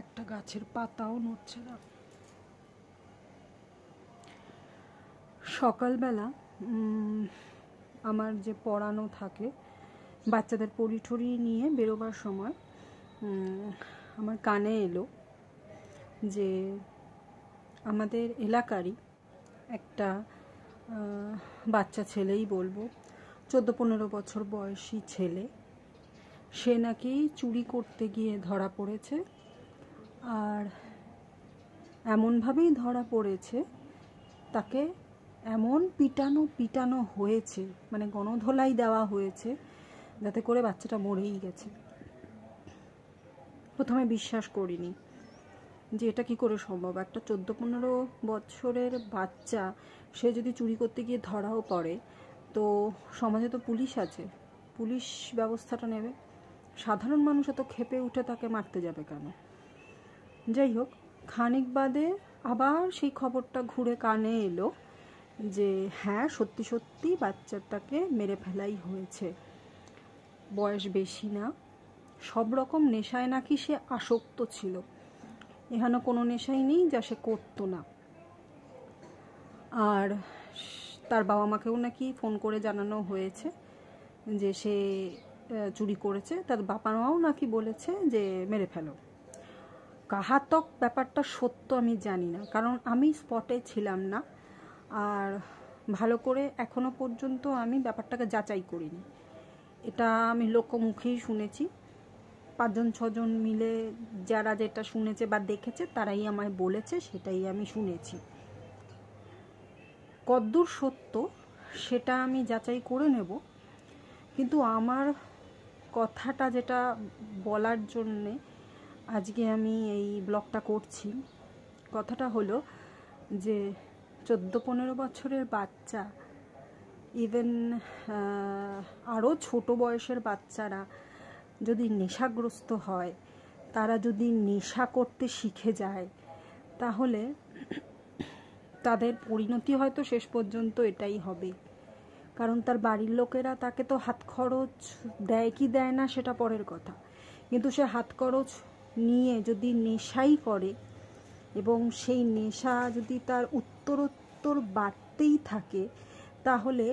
একটা গাছের পাতাও নড়ছে না। সকালবেলা আমার যে পড়ানো থাকে, বাচ্চাদের পড়ি নিয়ে বেরোবার সময় আমার কানে এলো যে আমাদের এলাকারই একটা বাচ্চা ছেলেই বলবো, 14-15 বছর বয়সী ছেলে, সে নাকি চুরি করতে গিয়ে ধরা পড়েছে। আর এমনভাবেই ধরা পড়েছে, তাকে এমন পিটানো হয়েছে, মানে গণধোলাই দেওয়া হয়েছে, যাতে করে বাচ্চাটা মরেই গেছে। প্রথমে বিশ্বাস করিনি যে এটা কি করে সম্ভব। একটা 14-15 বছরের বাচ্চা, সে যদি চুরি করতে গিয়ে ধরাও পড়ে, তো সমাজে তো পুলিশ আছে, পুলিশ ব্যবস্থাটা নেবে। সাধারণ মানুষ এত ক্ষেপে উঠে তাকে মারতে যাবে কেন? যাই হোক, খানিক বাদে আবার সেই খবরটা ঘুরে কানে এলো যে হ্যাঁ, সত্যি বাচ্চাটাকে মেরে ফেলাই হয়েছে। বয়স বেশি না, সব রকম নেশায় নাকি সে আসক্ত ছিল। এখানে কোনো নেশাই নেই যা সে করতো না। আর তার বাবা মাকেও নাকি ফোন করে জানানো হয়েছে যে সে চুরি করেছে। তার বাবা মাও নাকি বলেছে যে মেরে ফেলো। কাহাতক ব্যাপারটা সত্য আমি জানি না, কারণ আমি স্পটে ছিলাম না, আর ভালো করে এখনো পর্যন্ত আমি ব্যাপারটাকে যাচাই করিনি। এটা আমি লোকমুখেই শুনেছি। 5-6 জন মিলে যারা যেটা শুনেছে বা দেখেছে তারাই আমায় বলেছে, সেটাই আমি শুনেছি। কদ্দূর সত্য সেটা আমি যাচাই করে নেব, কিন্তু আমার কথাটা যেটা বলার জন্যে আজকে আমি এই ব্লগটা করছি, কথাটা হলো যে 14-15 বছরের বাচ্চা, ইভেন আরও ছোট বয়সের বাচ্চারা যদি নেশাগ্রস্ত হয়, তারা যদি নেশা করতে শিখে যায়, তাহলে তাদের পরিণতি হয়তো শেষ পর্যন্ত এটাই হবে। কারণ তার বাড়ির লোকেরা তাকে তো হাত খরচ দেয় কি দেয় না সেটা পরের কথা, কিন্তু সে হাত খরচ নিয়ে যদি নেশাই করে এবং সেই নেশা যদি তার উত্তরোত্তর বাড়তেই থাকে, তাহলে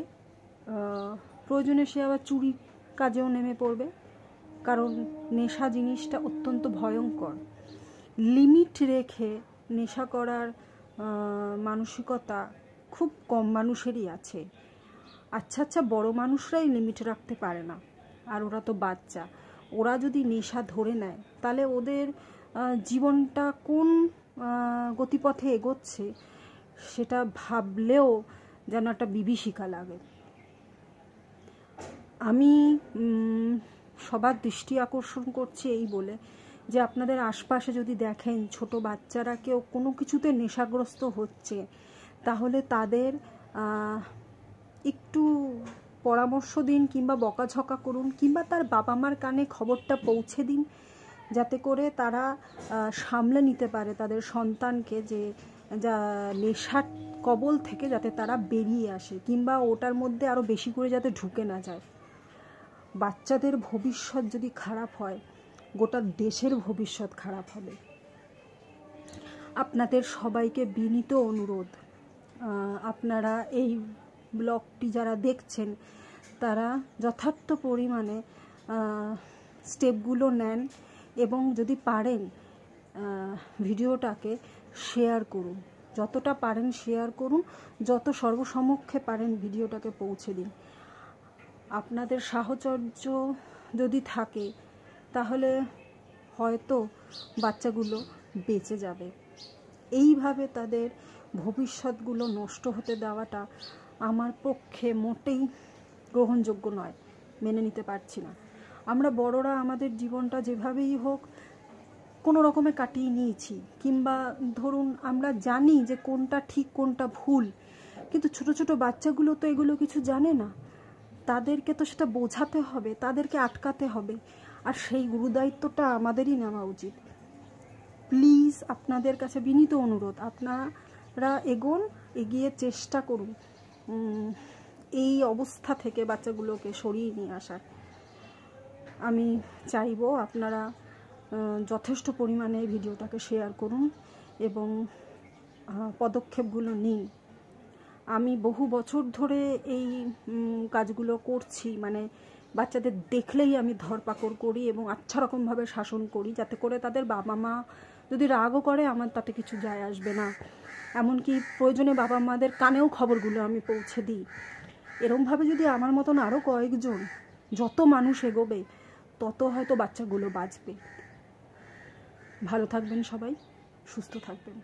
প্রয়োজনে সে আবার চুরির কাজেও নেমে পড়বে। কারণ নেশা জিনিসটা অত্যন্ত ভয়ঙ্কর। লিমিট রেখে নেশা করার মানসিকতা খুব কম মানুষেরই আছে। আচ্ছা বড় মানুষরাই লিমিট রাখতে পারে না, আর ওরা তো বাচ্চা। ওরা যদি নেশা ধরে নেয়, তাহলে ওদের জীবনটা কোন গতিপথে এগোচ্ছে সেটা ভাবলেও যেন একটা বিভীষিকা লাগে। আমি সবার দৃষ্টি আকর্ষণ করছি এই বলে যে আপনাদের আশপাশে যদি দেখেন ছোট বাচ্চারা কেউ কোনো কিছুতে নেশাগ্রস্ত হচ্ছে, তাহলে তাদের একটু পরামর্শ দিন, কিংবা বকাঝকা করুন, কিংবা তার বাবা মার কানে খবরটা পৌঁছে দিন, যাতে করে তারা সামলে নিতে পারে তাদের সন্তানকে, যে যা নেশার কবল থেকে যাতে তারা বেরিয়ে আসে, কিংবা ওটার মধ্যে আরও বেশি করে যাতে ঢুকে না যায়। বাচ্চাদের ভবিষ্যৎ যদি খারাপ হয়, গোটা দেশের ভবিষ্যৎ খারাপ হবে। আপনাদের সবাইকে বিনীত অনুরোধ, আপনারা এই ব্লগটি যারা দেখছেন তারা যথার্থ পরিমাণে স্টেপগুলো নেন, এবং যদি পারেন ভিডিওটাকে শেয়ার করুন, যতটা পারেন শেয়ার করুন, যত সর্বসমক্ষে পারেন ভিডিওটাকে পৌঁছে দিন। আপনাদের সাহচর্য যদি থাকে, তাহলে হয়তো বাচ্চাগুলো বেঁচে যাবে। এইভাবে তাদের ভবিষ্যৎগুলো নষ্ট হতে দেওয়াটা আমার পক্ষে মোটেই গ্রহণযোগ্য নয়, মেনে নিতে পারছি না। আমরা বড়রা আমাদের জীবনটা যেভাবেই হোক কোনো রকমে কাটিয়ে নিয়েছি, কিংবা ধরুন আমরা জানি যে কোনটা ঠিক কোনটা ভুল, কিন্তু ছোট ছোট বাচ্চাগুলো তো এগুলো কিছু জানে না। তাদেরকে তো সেটা বোঝাতে হবে, তাদেরকে আটকাতে হবে, আর সেই গুরুদায়িত্বটা আমাদেরই নেওয়া উচিত। প্লিজ আপনাদের কাছে বিনীত অনুরোধ, আপনারা এগিয়ে চেষ্টা করুন এই অবস্থা থেকে বাচ্চাগুলোকে সরিয়ে নিয়ে আসার। আমি চাইবো আপনারা যথেষ্ট পরিমাণে এই ভিডিওটাকে শেয়ার করুন এবং পদক্ষেপগুলো নিন। আমি বহু বছর ধরে এই কাজগুলো করছি, মানে বাচ্চাদের দেখলেই আমি ধরপাকড় করি এবং আচ্ছা রকমভাবে শাসন করি, যাতে করে তাদের বাবা মা যদি রাগও করে আমার তাতে কিছু যায় আসবে না। এমনকি প্রয়োজনে বাবা মাদের কানেও খবরগুলো আমি পৌঁছে দিই। এরমভাবে যদি আমার মতন আরও কয়েকজন, যত মানুষ এগোবে তত হয়তো বাচ্চাগুলো বাঁচবে। ভালো থাকবেন সবাই, সুস্থ থাকবেন।